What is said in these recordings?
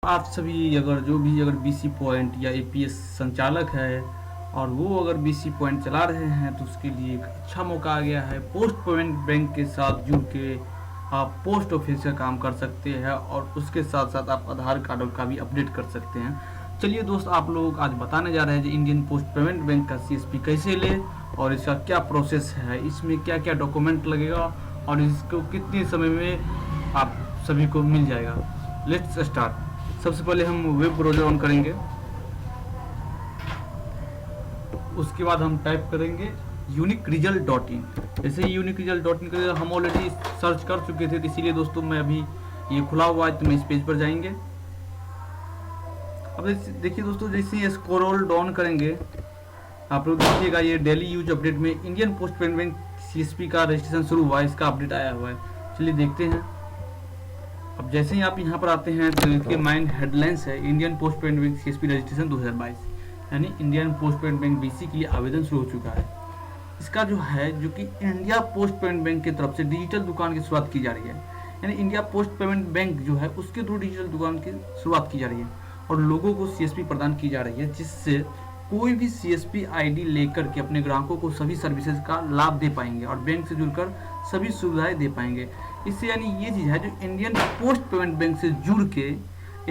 आप सभी अगर बीसी पॉइंट या एपीएस संचालक है और वो अगर बीसी पॉइंट चला रहे हैं तो उसके लिए एक अच्छा मौका आ गया है। पोस्ट पेमेंट बैंक के साथ जुड़ के आप पोस्ट ऑफिस का काम कर सकते हैं और उसके साथ साथ आप आधार कार्ड का भी अपडेट कर सकते हैं। चलिए दोस्त, आप लोग आज बताने जा रहे हैं कि इंडियन पोस्ट पेमेंट बैंक का सीएसपी कैसे ले और इसका क्या प्रोसेस है, इसमें क्या क्या डॉक्यूमेंट लगेगा और इसको कितने समय में आप सभी को मिल जाएगा। Let's start. सबसे पहले हम वेब ब्राउज़र ऑन करेंगे, उसके बाद हम टाइप करेंगे uniqueresult.in। जैसे ही uniqueresult.in करेंगे, हम ऑलरेडी सर्च कर चुके थे, तो इसीलिए दोस्तों मैं अभी ये खुला हुआ है तो मैं इस पेज पर जाएंगे। अब देखिए दोस्तों, जैसे ही स्क्रॉल डाउन करेंगे आप लोग देखिएगा ये डेली यूज अपडेट में Indian post payment bank CSP का रजिस्ट्रेशन शुरू हुआ है, इसका अपडेट आया हुआ है। चलिए देखते हैं। अब जैसे ही आप यहाँ पर आते हैं तो इसके माइन हेडलाइंस है Indian post payment bank CSP registration 2022, यानी Indian post payment bank BC के लिए आवेदन शुरू हो चुका है। इसका जो कि इंडिया पोस्ट पेमेंट बैंक की तरफ से डिजिटल दुकान की शुरुआत की जा रही है, यानी इंडिया पोस्ट पेमेंट बैंक जो है उसके थ्रू डिजिटल दुकान की शुरुआत की जा रही है और लोगों को सीएसपी प्रदान की जा रही है, जिससे कोई भी सीएसपी आईडी लेकर के अपने ग्राहकों को सभी सर्विसेज का लाभ दे पाएंगे और बैंक से जुड़कर सभी सुविधाएं दे पाएंगे। इससे यानी ये चीज़ है, जो इंडियन पोस्ट पेमेंट बैंक से जुड़ के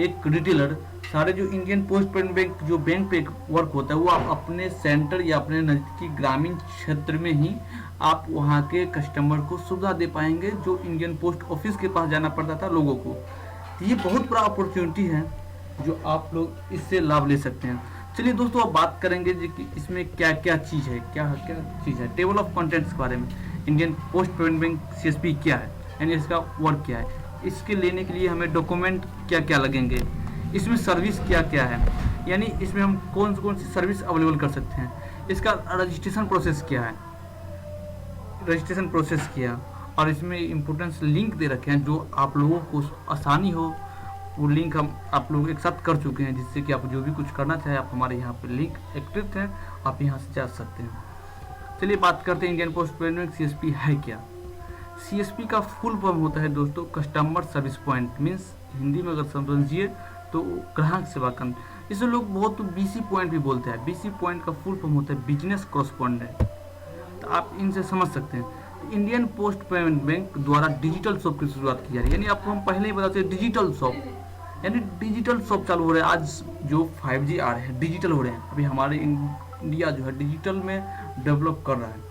एक रिटेलर सारे जो इंडियन पोस्ट पेमेंट बैंक जो बैंक पे वर्क होता है वो आप अपने सेंटर या अपने नज़दीकी ग्रामीण क्षेत्र में ही आप वहाँ के कस्टमर को सुविधा दे पाएंगे, जो इंडियन पोस्ट ऑफिस के पास जाना पड़ता था लोगों को। तो ये बहुत बड़ा अपॉर्चुनिटी है जो आप लोग इससे लाभ ले सकते हैं। चलिए दोस्तों, अब बात करेंगे कि इसमें क्या क्या चीज़ है, क्या चीज़ है। टेबल ऑफ कंटेंट्स के बारे में, Indian post payment bank CSP क्या है, यानी इसका वर्क क्या है, इसके लेने के लिए हमें डॉक्यूमेंट क्या क्या लगेंगे, इसमें सर्विस क्या क्या है, यानी इसमें हम कौन सी सर्विस अवेलेबल कर सकते हैं, इसका रजिस्ट्रेशन प्रोसेस क्या है, रजिस्ट्रेशन प्रोसेस किया, और इसमें इम्पोर्टेंस लिंक दे रखे हैं जो आप लोगों को आसानी हो। वो लिंक हम आप लोग एक साथ कर चुके हैं, जिससे कि आप जो भी कुछ करना चाहे आप हमारे यहाँ पे लिंक एक्टिव है, आप यहाँ से जा सकते हैं। चलिए बात करते हैं Indian post payment bank CSP है क्या। सीएसपी का फुल फॉर्म होता है दोस्तों customer service point, means Hindi में अगर समझिए तो ग्राहक सेवा केंद्र। इसे लोग बहुत बीसी पॉइंट भी बोलते हैं। बीसी पॉइंट का फुल फॉर्म होता है बिजनेस कॉरेस्पॉन्डेंट, तो आप इनसे समझ सकते हैं। इंडियन पोस्ट पेमेंट बैंक द्वारा डिजिटल शॉप की शुरुआत की जा रही है, यानी आपको हम पहले ही बताते हैं डिजिटल शॉप, यानी डिजिटल शॉप चालू हो रहा है। आज जो 5G आ रहे हैं डिजिटल हो रहे हैं, अभी हमारे इंडिया जो है डिजिटल में डेवलप कर रहा है,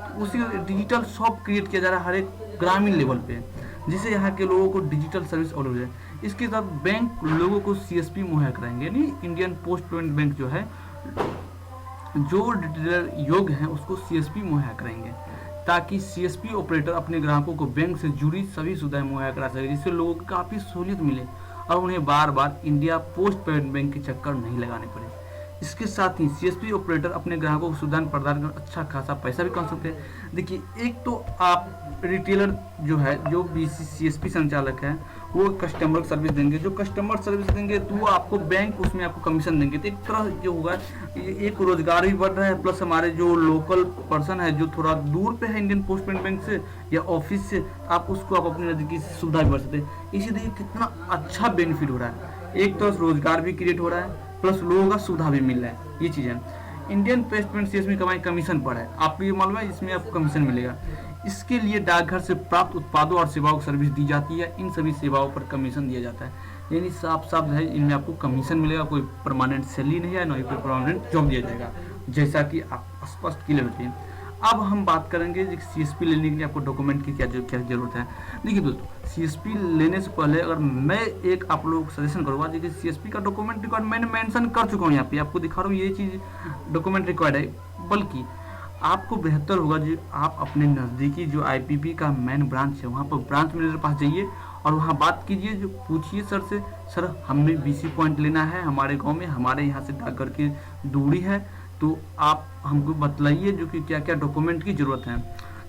तो उसी डिजिटल शॉप क्रिएट किया जा रहा है हर एक ग्रामीण लेवल पे, जिससे यहाँ के लोगों को डिजिटल सर्विस अवेलेबल है। इसके साथ बैंक लोगों को सीएसपी मुहैया कराएंगे, यानी इंडियन पोस्ट पेमेंट बैंक जो है जो डिजिटल योग्य है उसको सीएसपी मुहैया कराएंगे, ताकि सीएसपी ऑपरेटर अपने ग्राहकों को बैंक से जुड़ी सभी सुविधाएं मुहैया करा सके, जिससे लोगों को काफ़ी सहूलियत मिले और उन्हें बार बार इंडिया पोस्ट पेमेंट बैंक के चक्कर नहीं लगाने पड़े। इसके साथ ही सीएसपी ऑपरेटर अपने ग्राहकों को सुविधाएं प्रदान कर अच्छा खासा पैसा भी कमा सकते हैं। देखिए, एक तो आप रिटेलर जो है, जो बीसी सीएसपी संचालक है, वो कस्टमर सर्विस देंगे। जो कस्टमर सर्विस देंगे तो वो आपको बैंक उसमें आपको कमीशन देंगे। तो एक तरह जो होगा, एक रोजगार भी बढ़ रहा है, प्लस हमारे जो लोकल पर्सन है जो थोड़ा दूर पे है इंडियन पोस्ट पेमेंट बैंक से या ऑफिस से, आप उसको आप अपनी नज़दीकी सुविधा भी बढ़ सकते हैं। इसी देखिए कितना अच्छा बेनिफिट हो रहा है, एक तरह रोजगार भी क्रिएट हो रहा है प्लस लोगों का सुविधा भी मिल रहा है। ये चीज़ है। इंडियन पोस्ट पेमेंट सीएसपी कमाई कमीशन पर है, आपको ये मालूम है, इसमें आपको कमीशन मिलेगा। इसके लिए डाकघर से प्राप्त उत्पादों और सेवाओं की सर्विस दी जाती है, इन सभी सेवाओं पर कमीशन दिया जाता है, यानी साफ साफ है इनमें आपको कमीशन मिलेगा। कोई परमानेंट सैलरी नहीं है, ना ही कोई परमानेंट जॉब दिया जाएगा, जैसा कि आप स्पष्ट क्लियर होती है। अब हम बात करेंगे सीएसपी लेने के लिए आपको डॉक्यूमेंट की क्या जरूरत है। देखिए दोस्तों, सीएसपी लेने से पहले अगर मैं एक आप लोग सजेशन करूँगा, देखिए सीएसपी का डॉक्यूमेंट रिक्वायर्ड मैंने मेंशन कर चुका हूँ, यहाँ पे आपको दिखा रहा हूँ ये चीज़ डॉक्यूमेंट रिक्वायर्ड है। बल्कि आपको बेहतर होगा जो आप अपने नज़दीकी जो आईपीपी का मेन ब्रांच है, वहाँ पर ब्रांच मैनेजर पास जाइए और वहाँ बात कीजिए, जो पूछिए सर से, सर हमें बीसी पॉइंट लेना है हमारे गाँव में, हमारे यहाँ से डाकघर की दूरी है, तो आप हमको बतलाइए जो कि क्या क्या डॉक्यूमेंट की ज़रूरत है।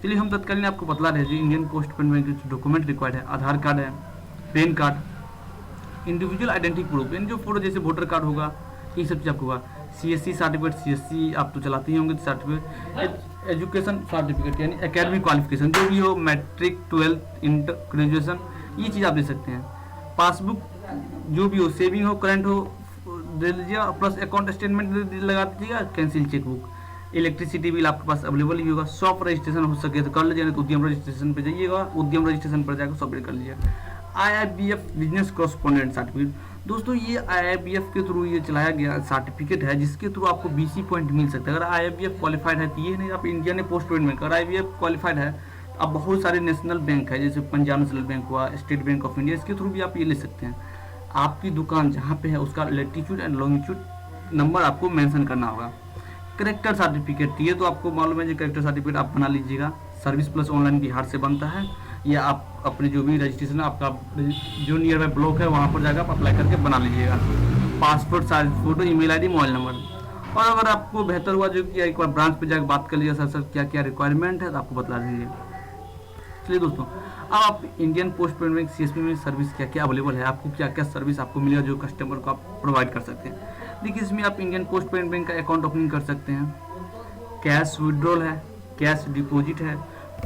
चलिए हम तत्कालीन आपको बतला रहे हैं। इंडियन पोस्ट पेमेंट बैंक के डॉक्यूमेंट रिक्वायर्ड है, आधार कार्ड है, pan card, individual identity proof, यानी जो फोटो जैसे वोटर कार्ड होगा, ये सब चीज़ आपको होगा। सीएससी सर्टिफिकेट, सीएससी आप तो चलाते ही होंगे सर्टिफिकेट, एजुकेशन सर्टिफिकेट यानी एकेडमिक क्वालिफिकेशन जो भी हो, मैट्रिक, 12th, इंटर, ग्रेजुएशन, ये चीज़ आप दे सकते हैं। पासबुक जो भी हो, सेविंग हो, करंट हो, दे लीजिए, प्लस अकाउंट स्टेटमेंट लगा दीजिएगा, कैंसिल चेकबुक। इलेक्ट्रिसिटी बिल आपके पास अवेलेबल ही होगा। शॉप रजिस्ट्रेशन हो सके तो कर लीजिए, तो उद्यम रजिस्ट्रेशन पे जाइएगा, उद्यम रजिस्ट्रेशन पर जाकर सबमिट कर लीजिए। IIBF बिजनेस कॉरेस्पॉन्डेंट सर्टिफिकेट, दोस्तों ये IIBF के थ्रू ये चलाया गया सर्टिफिकेट है, जिसके थ्रू आपको BC पॉइंट मिल सकता है। अगर IIBF क्वालिफाइड है तो ये नहीं आप इंडियन पोस्ट पेमेंट बैंक, अगर IIBF क्वालिफाइड है तो अब बहुत सारे नेशनल बैंक है, जैसे पंजाब नेशनल बैंक हुआ, स्टेट बैंक ऑफ इंडिया, इसके थ्रू भी आप ये ले सकते हैं। आपकी दुकान जहाँ पे है उसका लैटिट्यूड एंड लॉन्गिट्यूड नंबर आपको मेंशन करना होगा। करेक्टर सर्टिफिकेट, ये तो आपको मालूम है, जो करेक्टर सर्टिफिकेट आप बना लीजिएगा, सर्विस प्लस ऑनलाइन बिहार से बनता है, या आप अपने जो भी रजिस्ट्रेशन आपका जो नियर बाई ब्लॉक है वहाँ पर जाकर आप अप्लाई करके बना लीजिएगा। Passport size photo, email ID, mobile number. और अगर आपको बेहतर हुआ जो कि एक बार ब्रांच पे जाकर बात कर लीजिए, सर क्या क्या रिक्वायरमेंट है, तो आपको बता दीजिए। चलिए दोस्तों, अब आप Indian post payment bank CSP में सर्विस क्या क्या अवेलेबल है, आपको क्या क्या सर्विस आपको मिलेगा जो कस्टमर को आप प्रोवाइड कर सकते हैं। देखिए, इसमें आप इंडियन पोस्ट पेमेंट बैंक का अकाउंट ओपनिंग कर सकते हैं, कैश विड्रॉल है, कैश डिपॉजिट है,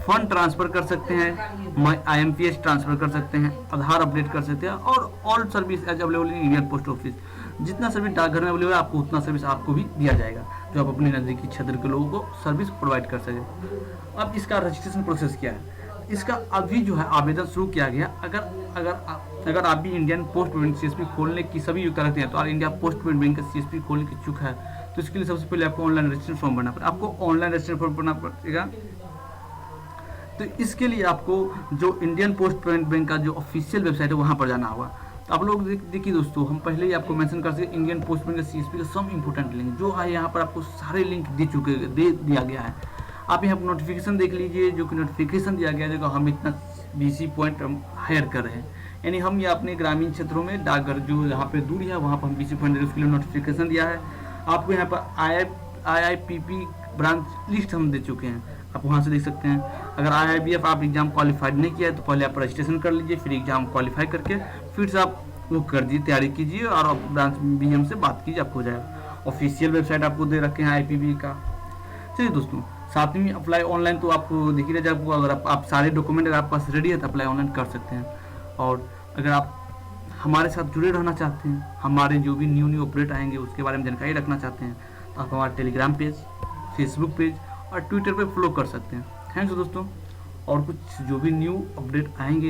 फंड ट्रांसफर कर सकते हैं, IMPS ट्रांसफर कर सकते हैं, आधार अपडेट कर सकते हैं, और all service as available in Indian post office. जितना सर्विस डाकघर में अवेलेबल है आपको उतना सर्विस आपको भी दिया जाएगा, जो आप अपने नज़दीकी क्षेत्र के लोगों को सर्विस प्रोवाइड कर सकें। अब इसका रजिस्ट्रेशन प्रोसेस क्या है, इसका अभी जो है आवेदन शुरू किया गया। अगर आप भी इंडियन पोस्ट पेमेंट CSP खोलने की सभी योग्यता रखते हैं, तो इंडिया पोस्ट पेमेंट बैंक का CSP खोलने की इच्छुक है, तो इसके लिए सबसे पहले आपको ऑनलाइन रजिस्ट्रेशन फॉर्म भरना पड़ेगा। आपको ऑनलाइन रजिस्ट्रेशन फॉर्म भरना पड़ेगा, तो इसके लिए आपको जो इंडियन पोस्ट पेमेंट बैंक का जो ऑफिशियल वेबसाइट है वहाँ पर जाना होगा। तो आप लोग देखिए दोस्तों, हम पहले ही आपको मेंशन कर सकते इंडियन पोस्ट पेमेंट का CSP का सम इंपॉर्टेंट लिंक जो है, यहाँ पर आपको सारे लिंक दे दिया गया है। आप यहाँ पर नोटिफिकेशन देख लीजिए, जो कि नोटिफिकेशन दिया गया है, जो हम इतना BC पॉइंट हम हायर कर रहे हैं, यानी हम ये अपने ग्रामीण क्षेत्रों में डाकघर जो यहाँ पे दूरी है वहाँ पर हम BC पॉइंट उसके लिए नोटिफिकेशन दिया है। आपको यहाँ पर IIPP ब्रांच लिस्ट हम दे चुके हैं, आप वहाँ से देख सकते हैं। अगर IIBF आप एग्जाम क्वालिफाइड नहीं किया है तो पहले आप रजिस्ट्रेशन कर लीजिए, फिर एग्जाम क्वालिफाई करके फिर से आप वो कर दीजिए, तैयारी कीजिए, और आप ब्रांच BM से बात कीजिए, आपको हो जाएगा। ऑफिशियल वेबसाइट आपको दे रखे हैं IPP का। चलिए दोस्तों, साथ में अप्लाई ऑनलाइन तो आपको दिख ही रहा है, आपको अगर आप सारे डॉक्यूमेंट अगर आपके पास रेडी है तो अप्लाई ऑनलाइन कर सकते हैं। और अगर आप हमारे साथ जुड़े रहना चाहते हैं, हमारे जो भी न्यू अपडेट आएंगे उसके बारे में जानकारी रखना चाहते हैं, तो आप हमारे टेलीग्राम पेज, फेसबुक पेज और ट्विटर पे फॉलो कर सकते हैं। थैंक्स दोस्तों, और कुछ जो भी न्यू अपडेट आएंगे